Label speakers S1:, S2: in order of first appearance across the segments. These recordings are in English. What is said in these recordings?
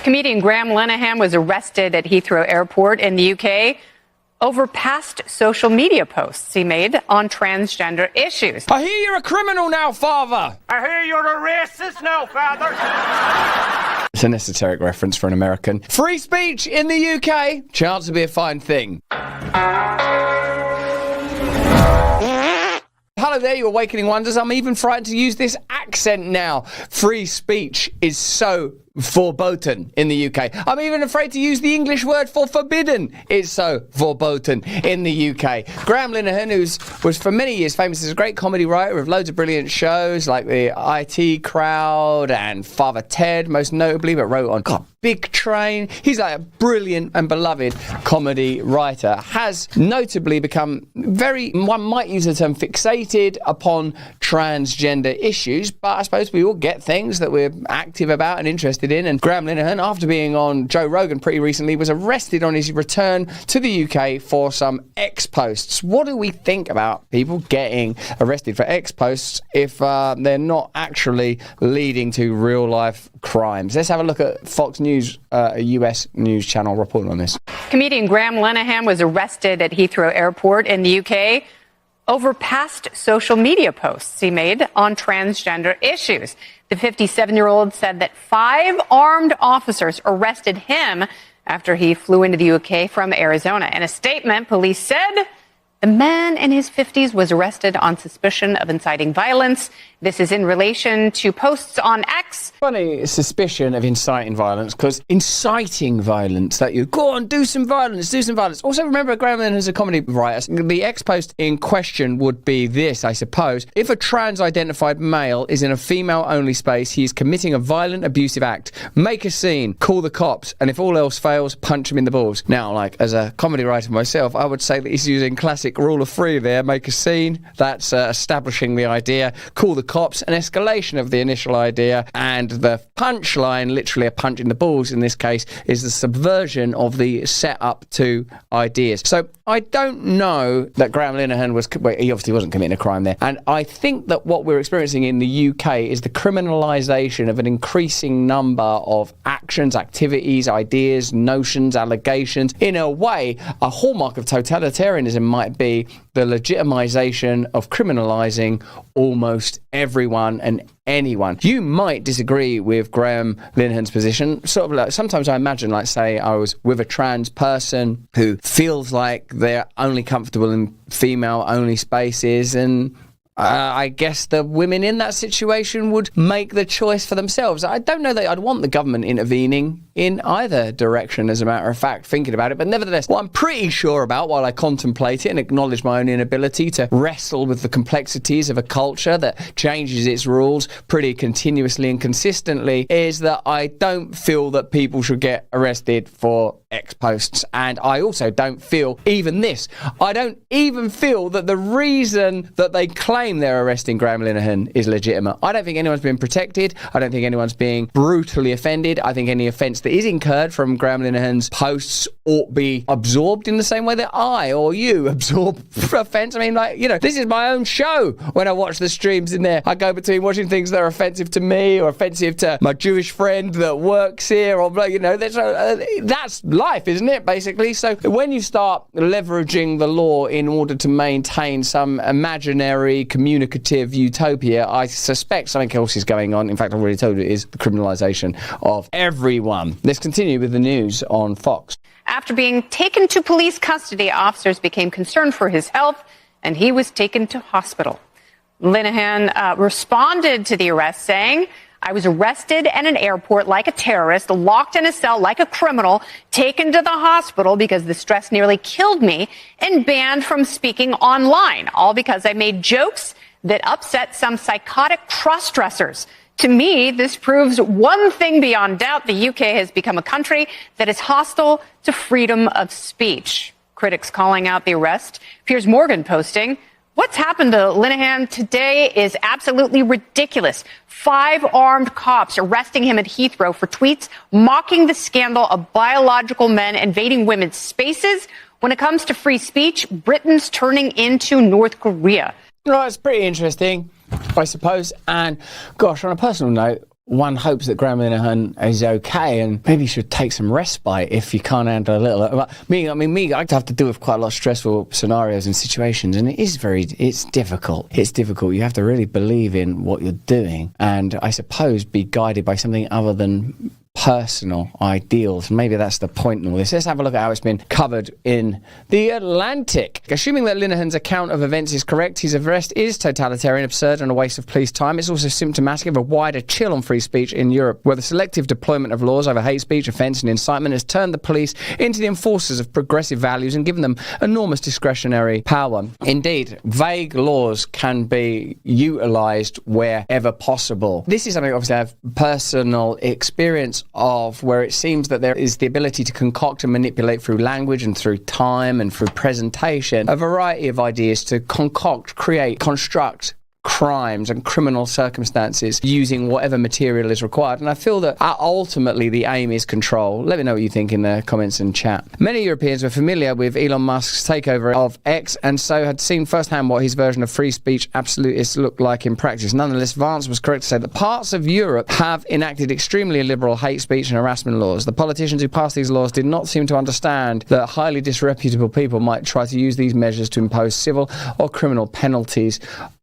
S1: Comedian Graham Linehan was arrested at Heathrow Airport in the UK over past social media posts he made on transgender issues.
S2: I hear you're a criminal now, father.
S3: I hear you're a racist now, father.
S2: It's an esoteric reference for an American. Free speech in the UK, chance to be a fine thing. Hello there, you awakening wonders. I'm even frightened to use this accent now. Free speech is so verboten in the UK. I'm even afraid to use the English word for forbidden. It's so verboten in the UK. Graham Linehan, who was for many years famous as a great comedy writer with loads of brilliant shows like the IT Crowd and Father Ted, most notably, but wrote on Big Train. He's like a brilliant and beloved comedy writer. Has notably become one might use the term fixated upon transgender issues, but I suppose we all get things that we're active about and interested in. And Graham Linehan, after being on Joe Rogan pretty recently, was arrested on his return to the UK for some X posts. What do we think about people getting arrested for X posts if they're not actually leading to real life crimes? Let's have a look at Fox News, a US news channel, reporting on this.
S1: Comedian Graham Linehan was arrested at Heathrow Airport in the UK over past social media posts he made on transgender issues. The 57-year-old said that 5 armed officers arrested him after he flew into the UK from Arizona. In a statement, police said the man in his 50s was arrested on suspicion of inciting violence. This is in relation to posts on X.
S2: Funny suspicion of inciting violence, because inciting violence, that you go on, do some violence. Also, remember, Graham Linehan is a comedy writer. The X post in question would be this, I suppose. If a trans-identified male is in a female-only space, he is committing a violent, abusive act. Make a scene, call the cops, and if all else fails, punch him in the balls. Now, like, as a comedy writer myself, I would say that he's using classic rule of 3 there. Make a scene, that's establishing the idea. Call the cops, an escalation of the initial idea, and the punchline, literally a punch in the balls in this case, is the subversion of the setup to ideas. So I don't know that Graham Linehan he obviously wasn't committing a crime there, and I think that what we're experiencing in the UK is the criminalisation of an increasing number of actions, activities, ideas, notions, allegations. In a way, a hallmark of totalitarianism might be the legitimisation of criminalising almost everyone and anyone. You might disagree with Graham Linehan's position. Sort of like, sometimes I imagine, like, say I was with a trans person who feels like they're only comfortable in female-only spaces, and I guess the women in that situation would make the choice for themselves. I don't know that I'd want the government intervening in either direction, as a matter of fact, thinking about it. But nevertheless, what I'm pretty sure about while I contemplate it and acknowledge my own inability to wrestle with the complexities of a culture that changes its rules pretty continuously and consistently, is that I don't feel that people should get arrested for X posts. And I also don't feel even this. I don't even feel that the reason that they claim they're arresting Graham Linehan is legitimate. I don't think anyone's been protected. I don't think anyone's being brutally offended. I think any offence that is incurred from Graham Linehan's posts ought to be absorbed in the same way that I or you absorb offence. I mean, like, you know, this is my own show. When I watch the streams in there, I go between watching things that are offensive to me or offensive to my Jewish friend that works here, or, you know, that's life, isn't it, basically? So when you start leveraging the law in order to maintain some imaginary communicative utopia, I suspect something else is going on. In fact, I've already told you it is the criminalisation of everyone. Let's continue with the news on Fox.
S1: After being taken to police custody, officers became concerned for his health, and he was taken to hospital. Linehan responded to the arrest, saying, "I was arrested at an airport like a terrorist, locked in a cell like a criminal, taken to the hospital because the stress nearly killed me, and banned from speaking online, all because I made jokes that upset some psychotic cross-dressers. To me, this proves one thing beyond doubt. The UK has become a country that is hostile to freedom of speech." Critics calling out the arrest. Piers Morgan posting, "What's happened to Linehan today is absolutely ridiculous. 5 armed cops arresting him at Heathrow for tweets mocking the scandal of biological men invading women's spaces. When it comes to free speech, Britain's turning into North Korea."
S2: Right, it's pretty interesting, I suppose. And gosh, on a personal note, one hopes that Graham Linehan is okay and maybe should take some respite if you can't handle a little. Me, I have to deal with quite a lot of stressful scenarios and situations, and it's difficult. It's difficult. You have to really believe in what you're doing, and I suppose be guided by something other than personal ideals. Maybe that's the point in all this. Let's have a look at how it's been covered in The Atlantic. Assuming that Linehan's account of events is correct, his arrest is totalitarian, absurd, and a waste of police time. It's also symptomatic of a wider chill on free speech in Europe, where the selective deployment of laws over hate speech, offence and incitement has turned the police into the enforcers of progressive values and given them enormous discretionary power. Indeed, vague laws can be utilised wherever possible. This is something obviously I have personal experience of, where it seems that there is the ability to concoct and manipulate through language and through time and through presentation a variety of ideas to concoct, create, construct crimes and criminal circumstances using whatever material is required. And I feel that ultimately the aim is control. Let me know what you think in the comments and chat. Many Europeans were familiar with Elon Musk's takeover of X and so had seen firsthand what his version of free speech absolutists looked like in practice. Nonetheless, Vance was correct to say that parts of Europe have enacted extremely liberal hate speech and harassment laws. The politicians who passed these laws did not seem to understand that highly disreputable people might try to use these measures to impose civil or criminal penalties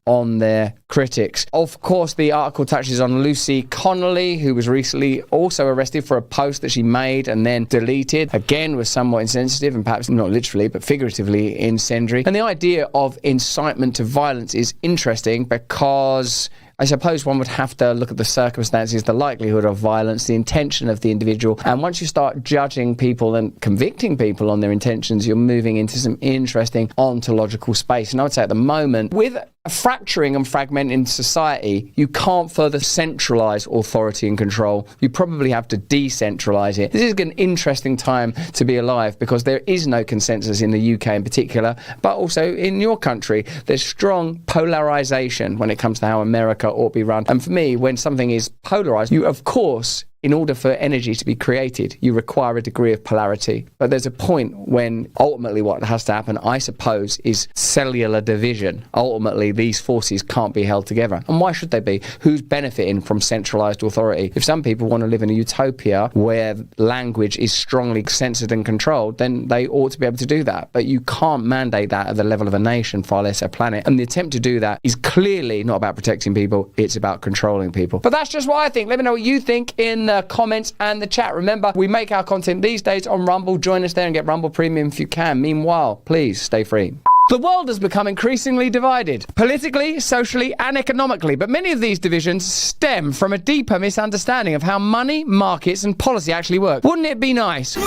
S2: on their critics. Of course, the article touches on Lucy Connolly, who was recently also arrested for a post that she made and then deleted. Again, was somewhat insensitive and perhaps not literally, but figuratively incendiary. And the idea of incitement to violence is interesting because I suppose one would have to look at the circumstances, the likelihood of violence, the intention of the individual. And once you start judging people and convicting people on their intentions, you're moving into some interesting ontological space. And I would say at the moment, with fracturing and fragmenting society, you can't further centralise authority and control. You probably have to decentralise it. This is an interesting time to be alive because there is no consensus in the UK in particular, but also in your country. There's strong polarisation when it comes to how America ought to be run. And for me, when something is polarised, you, of course, in order for energy to be created, you require a degree of polarity. But there's a point when ultimately what has to happen, I suppose, is cellular division. Ultimately, these forces can't be held together. And why should they be? Who's benefiting from centralised authority? If some people want to live in a utopia where language is strongly censored and controlled, then they ought to be able to do that. But you can't mandate that at the level of a nation, far less a planet. And the attempt to do that is clearly not about protecting people, it's about controlling people. But that's just what I think. Let me know what you think in the comments and the chat. Remember, we make our content these days on Rumble. Join us there and get Rumble Premium if you can. Meanwhile, please stay free. The world has become increasingly divided, politically, socially, and economically, but many of these divisions stem from a deeper misunderstanding of how money, markets, and policy actually work. Wouldn't it be nice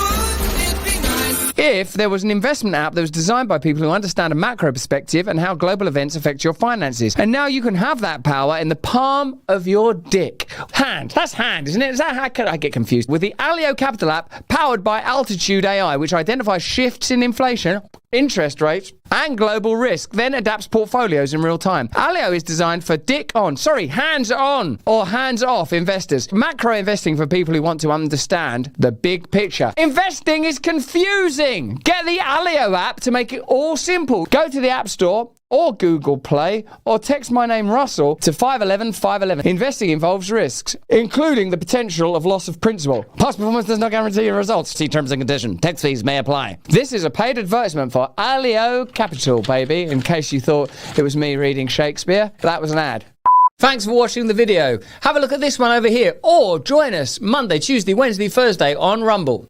S2: if there was an investment app that was designed by people who understand a macro perspective and how global events affect your finances? And now you can have that power in the palm of your dick. Hand. That's hand, isn't it? Is that how I get confused? With the Alio Capital app, powered by Altitude AI, which identifies shifts in inflation, interest rates, and global risk, then adapts portfolios in real time. Alio is designed for hands-on or hands-off investors. Macro investing for people who want to understand the big picture. Investing is confusing. Get the Alio app to make it all simple. Go to the App Store or Google Play, or text my name Russell to 511-511. Investing involves risks, including the potential of loss of principal. Past performance does not guarantee your results. See terms and conditions. Tax fees may apply. This is a paid advertisement for Alio Capital, baby, in case you thought it was me reading Shakespeare. That was an ad. Thanks for watching the video. Have a look at this one over here, or join us Monday, Tuesday, Wednesday, Thursday on Rumble.